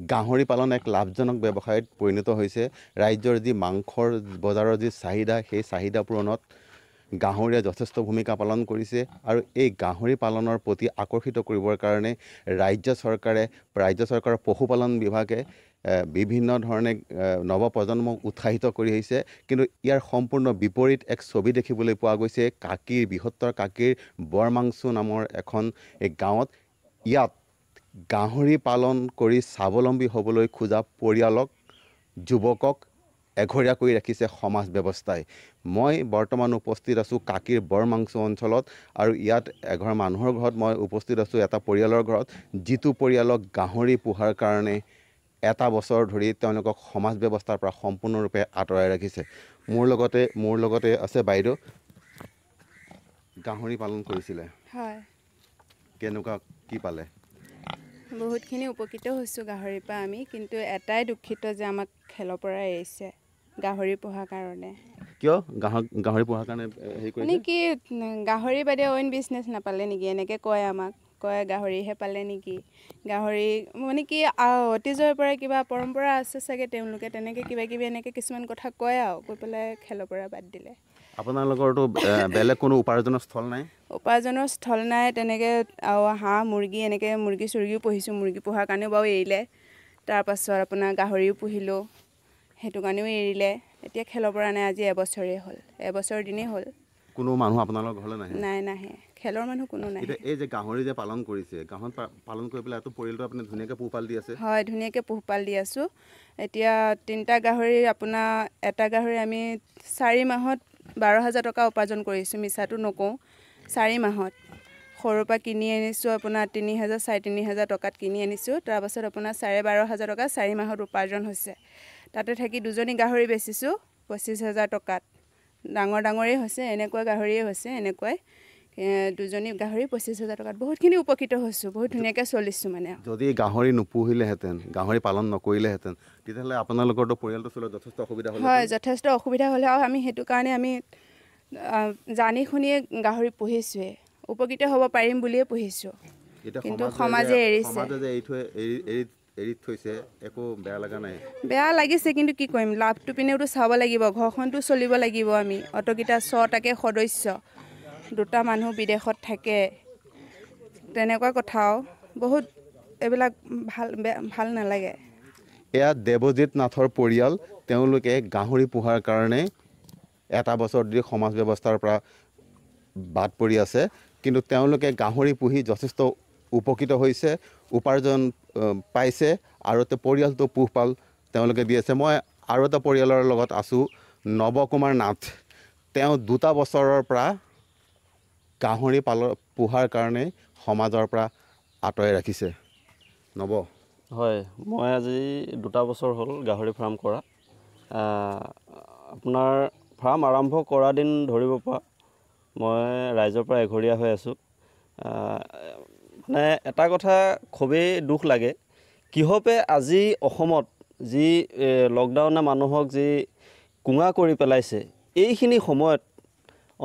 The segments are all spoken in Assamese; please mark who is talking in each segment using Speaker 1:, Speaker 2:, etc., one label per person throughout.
Speaker 1: গাহৰি পালন এক লাভজনক ব্যৱসায়ত পৰিণত হৈছে ৰাজ্যৰ যি মাংসৰ বজাৰৰ যি চাহিদা সেই চাহিদা পূৰণত গাহৰিয়ে যথেষ্ট ভূমিকা পালন কৰিছে আৰু এই গাহৰি পালনৰ প্ৰতি আকৰ্ষিত কৰিবৰ কাৰণে ৰাজ্য চৰকাৰৰ পশুপালন বিভাগে বিভিন্ন ধৰণে নৱপ্ৰজন্মক উৎসাহিত কৰি আহিছে কিন্তু ইয়াৰ সম্পূৰ্ণ বিপৰীত এক ছবি দেখিবলৈ পোৱা গৈছে বৃহত্তৰ কাকিৰ বৰমাংচু নামৰ এখন এই গাঁৱত ইয়াত গাহৰি পালন কৰি স্বাৱলম্বী হ'বলৈ খোজা পৰিয়ালক যুৱকক এঘৰীয়া কৰি ৰাখিছে সমাজ ব্যৱস্থাই মই বৰ্তমান উপস্থিত আছোঁ কাকিৰ বৰমাংচু অঞ্চলত আৰু ইয়াত এঘৰ মানুহৰ ঘৰত মই উপস্থিত আছোঁ এটা পৰিয়ালৰ ঘৰত যিটো পৰিয়ালক গাহৰি পোহাৰ কাৰণে এটা বছৰ ধৰি তেওঁলোকক সমাজ ব্যৱস্থাৰ পৰা সম্পূৰ্ণৰূপে আঁতৰাই ৰাখিছে মোৰ লগতে আছে বাইদেউ গাহৰি পালন কৰিছিলে
Speaker 2: হয়
Speaker 1: কেনেকুৱা কি পালে
Speaker 2: বহুতখিনি উপকৃত হৈছোঁ গাহৰিৰ পৰা আমি কিন্তু এটাই দুখিত যে আমাক খেলৰ পৰা এৰিছে গাহৰি পোহাৰ কাৰণে
Speaker 1: কিয় গাহৰি পোহাৰ কাৰণে
Speaker 2: মানে কি গাহৰি বাদে অইন বিজনেছ নাপালে নেকি এনেকৈ কয় আমাক কয় গাহৰিহে পালে নেকি গাহৰি মানে কি অতীজৰ পৰা কিবা পৰম্পৰা আছে চাগে তেওঁলোকে তেনেকৈ কিবা কিবি এনেকৈ কিছুমান কথা কয় আৰু কৈ পেলাই খেলৰ পৰা বাদ দিলে
Speaker 1: আপোনালোকৰতো বেলেগ কোনো উপাৰ্জনৰ স্থল নাই
Speaker 2: উপাৰ্জনৰ স্থল নাই তেনেকৈ আৰু হাঁহ মুৰ্গী এনেকৈ মুৰ্গী চুৰ্গীও পুহিছোঁ মুৰ্গী পোহাৰ কাৰণেও বাৰু এৰিলে তাৰপাছত আপোনাৰ গাহৰিও পুহিলোঁ সেইটো কাৰণেও এৰিলে এতিয়া খেলৰ পৰা নাই আজি এবছৰ দিনেই হ'ল
Speaker 1: কোনো মানুহ আপোনালোকৰ ঘৰলৈ
Speaker 2: নাহে খেলৰ মানুহ কোনো নাই
Speaker 1: এতিয়া এই যে গাহৰি যে পালন কৰিছে গাহৰি পালন কৰি পেলাই এইটো পৰিয়ালটো আপুনি ধুনীয়াকৈ পোহপাল দি আছে
Speaker 2: হয় ধুনীয়াকৈ পোহপাল দি আছোঁ এতিয়া 3টা গাহৰি আপোনাৰ এটা গাহৰি আমি 4 মাহত 12,000 টকা উপাৰ্জন কৰিছোঁ মিছাটো নকওঁ 4 মাহত সৰুৰ পৰা কিনি আনিছোঁ আপোনাৰ 3,000 3,500 টকাত কিনি আনিছোঁ তাৰপাছত আপোনাৰ 12,500 টকা 4 মাহত উপাৰ্জন হৈছে তাতে থাকি 2জনী গাহৰি বেচিছোঁ 25,000 টকাত ডাঙৰেই হৈছে এনেকুৱা গাহৰিয়ে হৈছে এনেকুৱাই 2জনী গাহৰি 25,000 টকাত বহুতখিনি উপকৃত হৈছোঁ বহুত ধুনীয়াকৈ চলিছোঁ মানে
Speaker 1: যদি গাহৰি নুপুহিলেহেঁতেন গাহৰি পালন নকৰিলেহেঁতেন তেতিয়াহ'লে আপোনালোকৰতো পৰিয়ালটো চলোৱাত যথেষ্ট অসুবিধা হ'ল
Speaker 2: হয় যথেষ্ট অসুবিধা হ'লে আৰু আমি সেইটো কাৰণে আমি জানি শুনিয়ে গাহৰি পুহিছোঁৱে উপকৃত হ'ব পাৰিম বুলিয়ে পুহিছোঁ কিন্তু সমাজে এৰিছে
Speaker 1: এৰি থৈছে একো বেয়া লগা নাই
Speaker 2: বেয়া লাগিছে কিন্তু কি কৰিম লাভটো পিনেওতো চাব লাগিব ঘৰখনটো চলিব লাগিব আমি অতকেইটা 6টাকৈ সদস্য 2টা মানুহ বিদেশত থাকে তেনেকুৱা কথাও বহুত এইবিলাক ভাল নালাগে
Speaker 1: এয়া দেৱজিৎ নাথৰ পৰিয়াল তেওঁলোকে গাহৰি পোহাৰ কাৰণে এটা বছৰ ধৰি সমাজ ব্যৱস্থাৰ পৰা বাদ পৰি আছে কিন্তু তেওঁলোকে গাহৰি পুহি যথেষ্ট উপকৃত হৈছে উপাৰ্জন পাইছে আৰু পৰিয়ালটো পোহপাল তেওঁলোকে দি আছে মই আৰু এটা পৰিয়ালৰ লগত আছোঁ নৱকুমাৰ নাথ তেওঁ 2টা বছৰৰ পৰা গাহৰি পোহাৰ কাৰণে সমাজৰ পৰা আঁতৰাই ৰাখিছে নৱ
Speaker 3: হয় মই আজি 2টা বছৰ হ'ল গাহৰি ফাৰ্ম কৰা আপোনাৰ ফাৰ্ম আৰম্ভ কৰা দিন ধৰিব পৰা মই ৰাইজৰ পৰা এঘৰীয়া হৈ আছোঁ মানে এটা কথা খুবেই দুখ লাগে কিহপে আজি অসমত যি লকডাউনে মানুহক যি কুঙা কৰি পেলাইছে এইখিনি সময়ত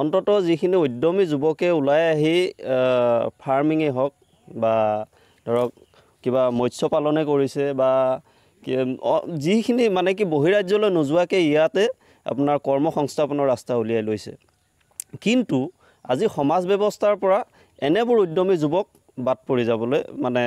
Speaker 3: অন্তত যিখিনি উদ্যমী যুৱকে ওলাই আহি ফাৰ্মিঙেই হওক বা ধৰক কিবা মৎস্য পালনে কৰিছে বা যিখিনি মানে কি বহিৰাজ্যলৈ নোযোৱাকৈ ইয়াতে আপোনাৰ কৰ্মসংস্থাপনৰ ৰাস্তা উলিয়াই লৈছে কিন্তু আজি সমাজ ব্যৱস্থাৰ পৰা এনেবোৰ উদ্যমী যুৱক বাদ পৰি যাবলৈ মানে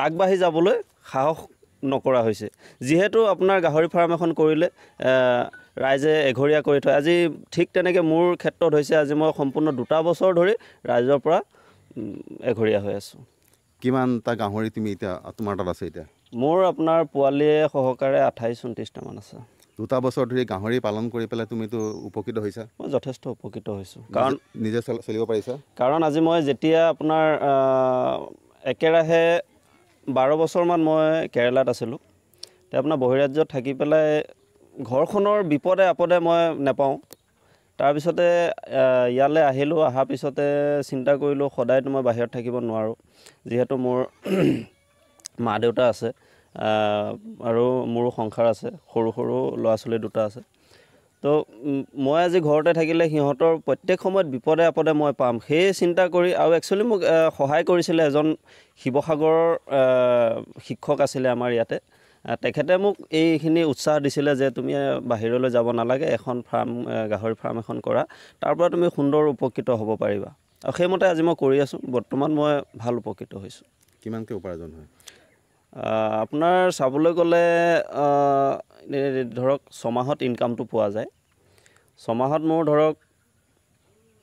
Speaker 3: আগবাঢ়ি যাবলৈ সাহস নকৰা হৈছে যিহেতু আপোনাৰ গাহৰি ফাৰ্ম এখন কৰিলে ৰাইজে এঘৰীয়া কৰি থয় আজি ঠিক তেনেকৈ মোৰ ক্ষেত্ৰত হৈছে আজি মই সম্পূৰ্ণ 2টা বছৰ ধৰি ৰাইজৰ পৰা এঘৰীয়া হৈ আছোঁ
Speaker 1: কিমানটা গাহৰি তুমি এতিয়া তোমাৰ তাত আছে এতিয়া
Speaker 3: মোৰ আপোনাৰ পোৱালীয়ে সহকাৰে 28-29টা মান আছে
Speaker 1: 2টা বছৰ ধৰি গাহৰি পালন কৰি পেলাই তুমিতো উপকৃত হৈছা
Speaker 3: মই যথেষ্ট উপকৃত হৈছোঁ কাৰণ
Speaker 1: নিজে চলিব পাৰিছা
Speaker 3: কাৰণ আজি মই যেতিয়া আপোনাৰ একেৰাহে 12 বছৰমান মই কেৰালাত আছিলোঁ তেতিয়া আপোনাৰ বহিৰাজ্যত থাকি পেলাই ঘৰখনৰ বিপদে আপদে মই নাপাওঁ তাৰপিছতে ইয়ালৈ আহিলোঁ অহাৰ পিছতে চিন্তা কৰিলোঁ সদায়তো মই বাহিৰত থাকিব নোৱাৰোঁ যিহেতু মোৰ মা দেউতা আছে আৰু মোৰো সংসাৰ আছে সৰু ল'ৰা ছোৱালী 2টা আছে তো মই আজি ঘৰতে থাকিলে সিহঁতৰ প্ৰত্যেক সময়ত বিপদে আপদে মই পাম সেই চিন্তা কৰি আৰু একচুৱেলি মোক সহায় কৰিছিলে এজন শিৱসাগৰৰ শিক্ষক আছিলে আমাৰ ইয়াতে তেখেতে মোক এইখিনি উৎসাহ দিছিলে যে তুমি বাহিৰলৈ যাব নালাগে এখন ফাৰ্ম গাহৰি ফাৰ্ম এখন কৰা তাৰ পৰা তুমি সুন্দৰ উপকৃত হ'ব পাৰিবা আৰু সেইমতে আজি মই কৰি আছোঁ বৰ্তমান মই ভাল উপকৃত হৈছোঁ
Speaker 1: কিমানকৈ উপাৰ্জন হয়
Speaker 3: আপোনাৰ চাবলৈ গ'লে ধৰক ছমাহত ইনকামটো পোৱা যায় ছমাহত মোৰ ধৰক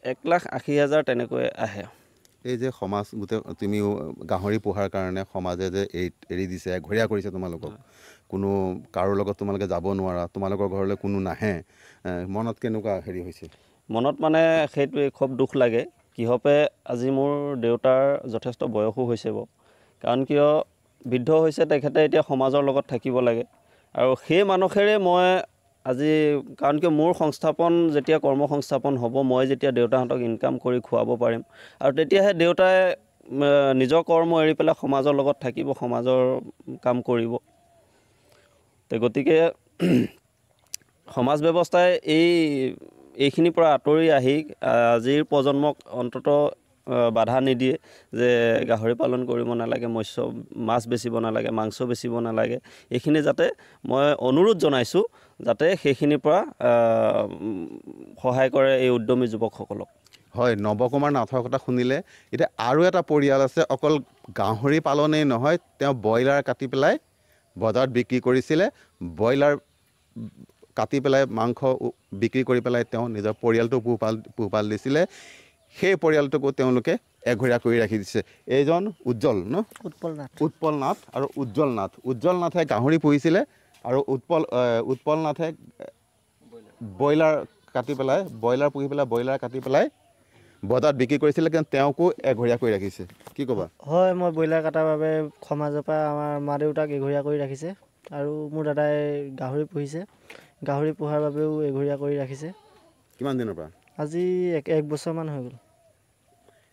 Speaker 3: 1,80,000 তেনেকৈ আহে
Speaker 1: এই যে সমাজ গোটেই তুমি গাহৰি পোহাৰ কাৰণে সমাজে যে এৰি দিছে এঘৰীয়া কৰিছে তোমালোকক কোনো কাৰো লগত তোমালোকে যাব নোৱাৰা তোমালোকৰ ঘৰলৈ কোনো নাহে মনত কেনেকুৱা হেৰি হৈছে
Speaker 3: মনত মানে সেইটোৱে খুব দুখ লাগে কিহপে আজি মোৰ দেউতাৰ যথেষ্ট বয়সো হৈছে বাৰু কাৰণ কিয় বৃদ্ধ হৈছে তেখেতে এতিয়া সমাজৰ লগত থাকিব লাগে আৰু সেই মানসেৰে মই আজি কাৰণ কিয় মোৰ সংস্থাপন যেতিয়া কৰ্মসংস্থাপন হ'ব মই যেতিয়া দেউতাহঁতক ইনকাম কৰি খুৱাব পাৰিম আৰু তেতিয়াহে দেউতাই নিজৰ কৰ্ম এৰি পেলাই সমাজৰ লগত থাকিব সমাজৰ কাম কৰিব গতিকে সমাজ ব্যৱস্থাই এইখিনিৰ পৰা আঁতৰি আহি আজিৰ প্ৰজন্মক অন্ততঃ বাধা নিদিয়ে যে গাহৰি পালন কৰিব নালাগে মাছ বেচিব নালাগে মাংস বেচিব নালাগে এইখিনি যাতে মই অনুৰোধ জনাইছোঁ যাতে সেইখিনিৰ পৰা সহায় কৰে এই উদ্যমী যুৱকসকলক
Speaker 1: হয় নৱকুমাৰ নাথৰ কথা শুনিলে এতিয়া আৰু এটা পৰিয়াল আছে অকল গাহৰি পালনেই নহয় তেওঁ ব্ৰইলাৰ কাটি পেলাই বজাৰত বিক্ৰী কৰিছিলে ব্ৰইলাৰ কাটি পেলাই মাংস বিক্ৰী কৰি পেলাই তেওঁ নিজৰ পৰিয়ালটো পোহপাল দিছিলে সেই পৰিয়ালটোকো তেওঁলোকে এঘৰীয়া কৰি ৰাখি দিছে এইজন উজ্জ্বল ন উৎপল নাথ আৰু উজ্জ্বল নাথে গাহৰি পুহিছিলে আৰু উৎপল নাথে ব্ৰইলাৰ পুহি পেলাই ব্ৰইলাৰ কাটি পেলাই বজাৰত বিক্ৰী কৰিছিলে কিন্তু তেওঁকো এঘৰীয়া কৰি ৰাখিছে কি ক'বা
Speaker 4: হয় মই ব্ৰইলাৰ কটাৰ বাবে সমাজৰ পৰা আমাৰ মা দেউতাক এঘৰীয়া কৰি ৰাখিছে আৰু মোৰ দাদাই গাহৰি পুহিছে গাহৰি পোহাৰ বাবেও এঘৰীয়া কৰি ৰাখিছে
Speaker 1: কিমান দিনৰ পৰা
Speaker 4: আজি এক বছৰমান হৈ গ'ল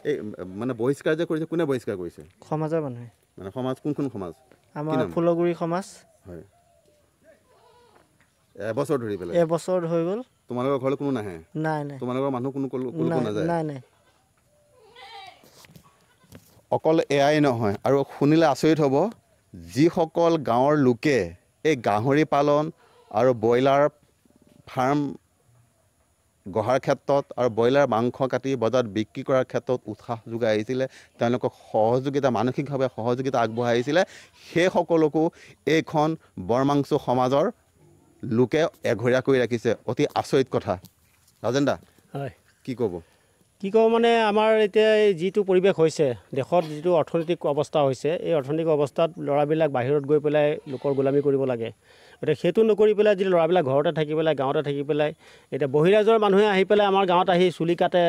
Speaker 1: এই মানে বহিষ্কাৰ যে কৰিছে কোনে বহিষ্কাৰ কৰিছে
Speaker 4: সমাজৰ মানুহে
Speaker 1: মানে সমাজ কোনখন সমাজ
Speaker 4: আমাৰ ফুলগুৰি সমাজ
Speaker 1: হয় এবছৰ ধৰি পেলাই
Speaker 4: এবছৰ হৈ গ'ল
Speaker 1: তোমালোকৰ ঘৰলৈ কোনো নাহে
Speaker 4: নাই
Speaker 1: তোমালোকৰ মানুহ কোনো নাযায়
Speaker 4: নাই
Speaker 1: অকল এয়াই নহয় আৰু শুনিলে আচৰিত হ'ব যিসকল গাঁৱৰ লোকে এই গাহৰি পালন আৰু ব্ৰইলাৰ ফাৰ্ম গঢ়াৰ ক্ষেত্ৰত আৰু ব্ৰইলাৰ মাংস কাটি বজাৰত বিক্ৰী কৰাৰ ক্ষেত্ৰত উৎসাহ যোগাই আহিছিলে তেওঁলোকক মানসিকভাৱে সহযোগিতা আগবঢ়াই আহিছিলে সেই সকলকো এইখন বৰমাংচু সমাজৰ লোকে এঘৰীয়া কৰি ৰাখিছে অতি আচৰিত কথা ৰাজেন দা
Speaker 5: হয়
Speaker 1: কি ক'ব
Speaker 5: মানে আমাৰ এতিয়া যিটো পৰিৱেশ হৈছে দেশত যিটো অৰ্থনৈতিক অৱস্থা হৈছে এই অৰ্থনৈতিক অৱস্থাত ল'ৰাবিলাক বাহিৰত গৈ পেলাই লোকৰ গোলামী কৰিব লাগে গতিকে সেইটো নকৰি পেলাই যদি ল'ৰাবিলাক ঘৰতে থাকি পেলাই গাঁৱতে থাকি পেলাই এতিয়া বহিৰাজ্যৰ মানুহে আহি পেলাই আমাৰ গাঁৱত আহি চুলি কাটে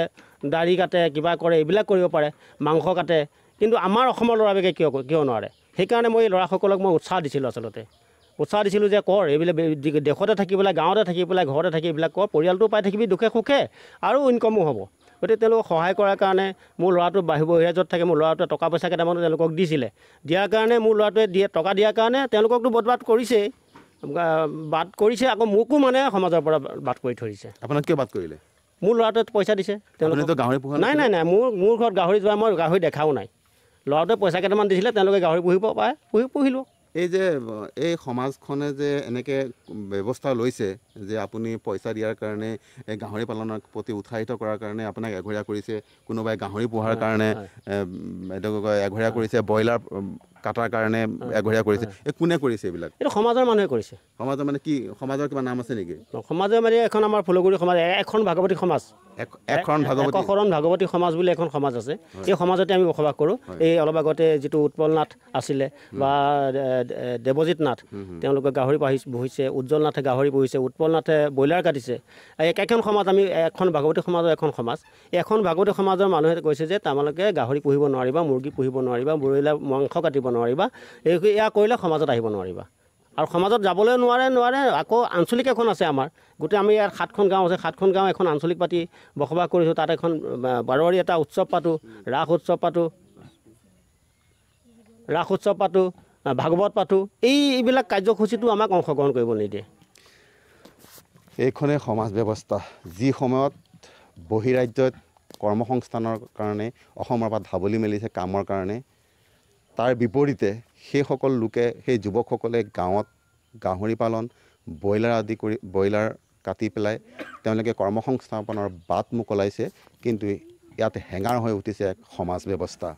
Speaker 5: দাড়ি কাটে কিবা কৰে এইবিলাক কৰিব পাৰে মাংস কাটে কিন্তু আমাৰ অসমৰ ল'ৰাবিলাকে কিয় নোৱাৰে সেইকাৰণে মই এই ল'ৰাসকলক মই উৎসাহ দিছিলোঁ যে কৰ এইবিলাক দেশতে থাকি পেলাই গাঁৱতে থাকি পেলাই ঘৰতে থাকি এইবিলাক কৰ পৰিয়ালটো পাই থাকিবি দুখে সুখে আৰু ইনকমো হ'ব গতিকে তেওঁলোকক সহায় কৰাৰ কাৰণে মোৰ ল'ৰাটো বহিৰাজ্যত থাকে মোৰ ল'ৰাটোৱে টকা পইচা কেইটামান তেওঁলোকক দিয়াৰ কাৰণে মোৰ ল'ৰাটোৱে টকা দিয়াৰ কাৰণে তেওঁলোককতো বদবাদ কৰিছে আকৌ মোকো মানে সমাজৰ পৰা বাদ কৰি থৈ দিছে
Speaker 1: আপোনাক কিয় বাদ কৰিলে
Speaker 5: মোৰ ল'ৰাটোৱে পইচা দিছে
Speaker 1: তেওঁলোকে গাহৰি পোহা
Speaker 5: নাই মোৰ ঘৰত গাহৰি যোৱা মই গাহৰি দেখাও নাই ল'ৰাটোৱে পইচা কেইটামান দিছিলে তেওঁলোকে গাহৰি পুহিব পাৰে পুহিলোঁ
Speaker 1: এই যে এই সমাজখনে যে এনেকৈ ব্যৱস্থা লৈছে যে আপুনি পইচা দিয়াৰ কাৰণে এই গাহৰি পালনৰ প্ৰতি উৎসাহিত কৰাৰ কাৰণে আপোনাক এঘৰীয়া কৰিছে কোনোবাই গাহৰি পোহাৰ কাৰণে এঘৰীয়া কৰিছে ব্ৰইলাৰ কাটাৰ কাৰণে এঘৰীয়া কৰিছে এই কোনে কৰিছে এইবিলাক
Speaker 5: এইটো সমাজৰ মানুহে কৰিছে
Speaker 1: সমাজৰ মানে কি সমাজৰ কিবা নাম আছে নেকি
Speaker 5: সমাজৰ মানে এখন আমাৰ ফুলগুৰি সমাজ এখন ভাগৱতী সমাজ
Speaker 1: এখন
Speaker 5: ভাগৱতী সমাজ বুলি এখন সমাজ আছে এই সমাজতে আমি বসবাস কৰোঁ এই অলপ আগতে যিটো উৎপল নাথ আছিলে বা দেৱজিৎ নাথ তেওঁলোকে গাহৰি পুহিছে উজ্জ্বল নাথে গাহৰি পুহিছে উৎপল নাথে ব্ৰইলাৰ কাটিছে একেখন সমাজ আমি এখন ভাগৱতী সমাজৰ এখন সমাজ এই এখন ভাগৱতী সমাজৰ মানুহে কৈছে যে তোমালোকে গাহৰি পুহিব নোৱাৰিবা মুৰ্গী পুহিব নোৱাৰিবা ব্ৰইলাৰ মাংস কাটিব নোৱাৰিবা এয়া কৰিলে সমাজত আহিব নোৱাৰিবা আৰু সমাজত যাবলৈ নোৱাৰে আকৌ আঞ্চলিক এখন আছে আমাৰ গোটেই আমি ইয়াত 7খন গাঁও আছে 7খন গাঁও এখন আঞ্চলিক পাতি বসবাস কৰিছোঁ তাত এখন বাৰোৱাৰী এটা উৎসৱ পাতোঁ ৰাস উৎসৱ পাতোঁ ভাগৱত পাতোঁ এইবিলাক কাৰ্যসূচীটো আমাক অংশগ্ৰহণ কৰিব নিদিয়ে
Speaker 1: এইখনেই সমাজ ব্যৱস্থা যি সময়ত বহিৰাজ্যত কৰ্মসংস্থানৰ কাৰণে অসমৰ পৰা ধাৱলি মেলিছে কামৰ কাৰণে, তাৰ বিপৰীতে সেইসকল লোকে, সেই যুৱকসকলে গাঁৱত গাহৰি পালন, ব্ৰইলাৰ আদি কৰি ব্ৰইলাৰ কাটি পেলাই তেওঁলোকে কৰ্মসংস্থাপনৰ বাট মোকলাইছে। কিন্তু ইয়াত হেঙাৰ হৈ উঠিছে এক সমাজ ব্যৱস্থা।